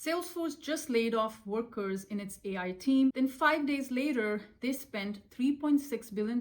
Salesforce just laid off workers in its AI team. Then 5 days later, they spent $3.6 billion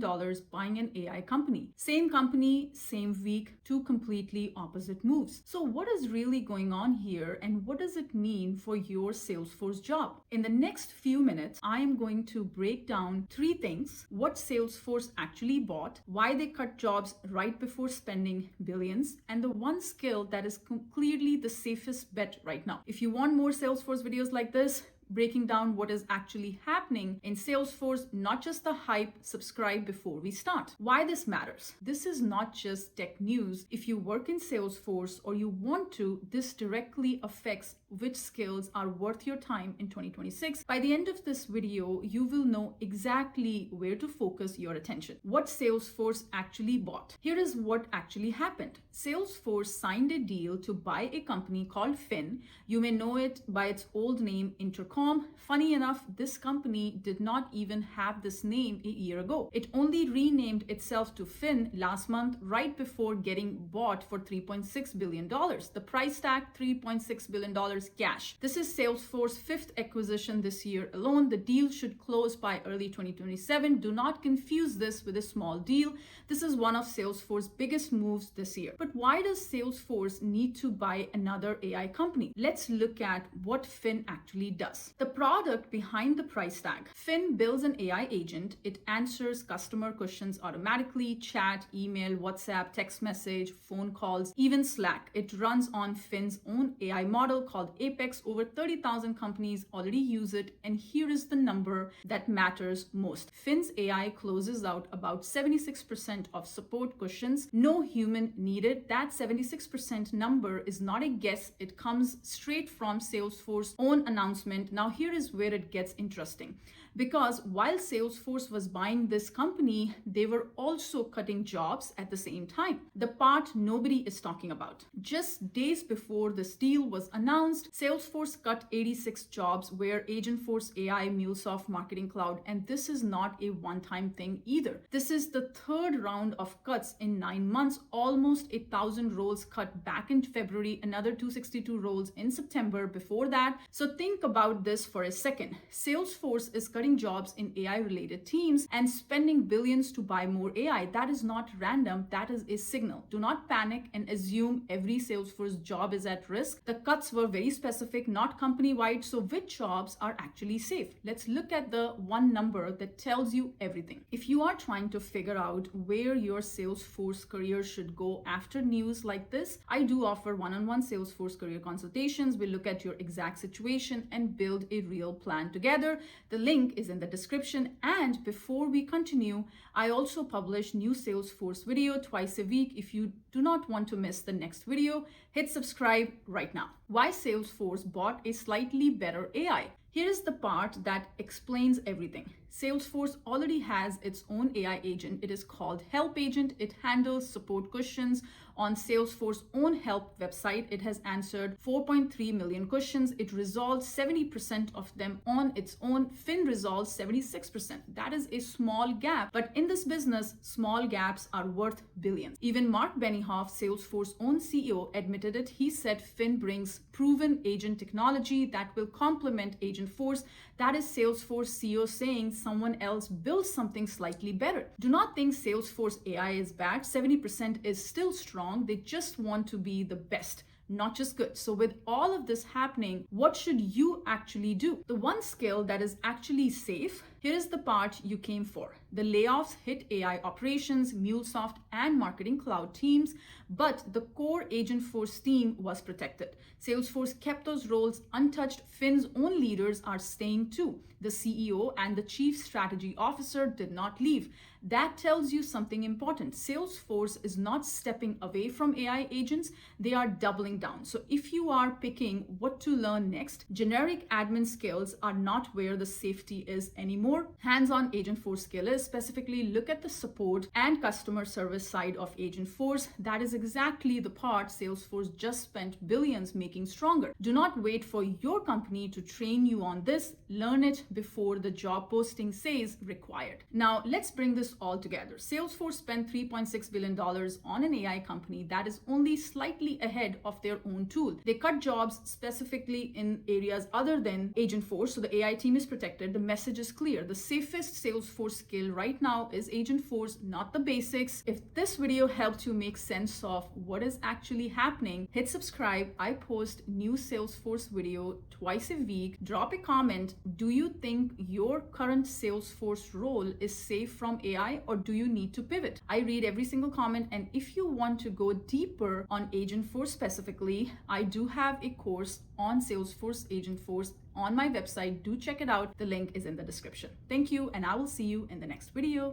buying an AI company. Same company, same week, two completely opposite moves. So what is really going on here, and what does it mean for your Salesforce job? In the next few minutes, I am going to break down 3 things: what Salesforce actually bought, why they cut jobs right before spending billions, and the one skill that is clearly the safest bet right now. If you want more Salesforce videos like this, breaking down what is actually happening in Salesforce, not just the hype, subscribe before we start. Why this matters. This is not just tech news. If you work in Salesforce or you want to, this directly affects which skills are worth your time in 2026. By the end of this video, you will know exactly where to focus your attention. What Salesforce actually bought. Here is what actually happened. Salesforce signed a deal to buy a company called Fin. You may know it by its old name, Intercom. Funny enough, this company did not even have this name a year ago. It only renamed itself to Fin last month, right before getting bought for $3.6 billion. The price tag, $3.6 billion cash. This is Salesforce's 5th acquisition this year alone. The deal should close by early 2027. Do not confuse this with a small deal. This is one of Salesforce's biggest moves this year. But why does Salesforce need to buy another AI company? Let's look at what Fin actually does. The product behind the price tag. Fin builds an AI agent. It answers customer questions automatically: chat, email, WhatsApp, text message, phone calls, even Slack. It runs on Fin's own AI model called Apex. Over 30,000 companies already use it. And here is the number that matters most. Fin's AI closes out about 76% of support questions. No human needed. That 76% number is not a guess. It comes straight from Salesforce's own announcement. Now here is where it gets interesting, because while Salesforce was buying this company, they were also cutting jobs at the same time. The part nobody is talking about. Just days before this deal was announced, Salesforce cut 86 jobs where Agentforce AI, MuleSoft Marketing Cloud, and this is not a one-time thing either. This is the 3rd round of cuts in 9 months. Almost 1,000 roles cut back in February, another 262 roles in September before that. So think about this for a second. Salesforce is cutting jobs in AI related teams and spending billions to buy more AI. That is not random. That is a signal. Do not panic and assume every Salesforce job is at risk. The cuts were very specific, not company wide. So which jobs are actually safe? Let's look at the one number that tells you everything. If you are trying to figure out where your Salesforce career should go after news like this, I do offer one-on-one Salesforce career consultations. We look at your exact situation and build a real plan together. The link is in the description. And before we continue, I also publish new Salesforce video twice a week. If you do not want to miss the next video, hit subscribe right now. Why Salesforce bought a slightly better AI. Here is the part that explains everything. Salesforce already has its own AI agent. It is called Help Agent. It handles support questions on Salesforce's own help website. It has answered 4.3 million questions. It resolves 70% of them on its own. Fin resolves 76%. That is a small gap, but in this business, small gaps are worth billions. Even Mark Benioff, Salesforce's own CEO, admitted it. He said Fin brings proven agent technology that will complement Agentforce. That is Salesforce CEO saying someone else builds something slightly better. Do not think Salesforce AI is bad. 70% is still strong. They just want to be the best, not just good. So with all of this happening, what should you actually do? The one skill that is actually safe, here is the part you came for. The layoffs hit AI operations, MuleSoft, and Marketing Cloud teams, but the core Agentforce team was protected. Salesforce kept those roles untouched. Fin's own leaders are staying too. The CEO and the Chief Strategy Officer did not leave. That tells you something important. Salesforce is not stepping away from AI agents, they are doubling down. So if you are picking what to learn next, generic admin skills are not where the safety is anymore. your hands-on Agentforce skill is, specifically look at the support and customer service side of Agentforce. That is exactly the part Salesforce just spent billions making stronger. Do not wait for your company to train you on this. Learn it before the job posting says required. Now, let's bring this all together. Salesforce spent $3.6 billion on an AI company that is only slightly ahead of their own tool. They cut jobs specifically in areas other than Agentforce, so the AI team is protected. The message is clear. The safest Salesforce skill right now is Agentforce, not the basics. If this video helped you make sense of what is actually happening, hit subscribe. I post new Salesforce video twice a week. Drop a comment. Do you think your current Salesforce role is safe from AI, or do you need to pivot? I read every single comment, and if you want to go deeper on Agentforce specifically, I do have a course on Salesforce Agentforce on my website. Do check it out. The link is in the description. Thank you, and I will see you in the next video.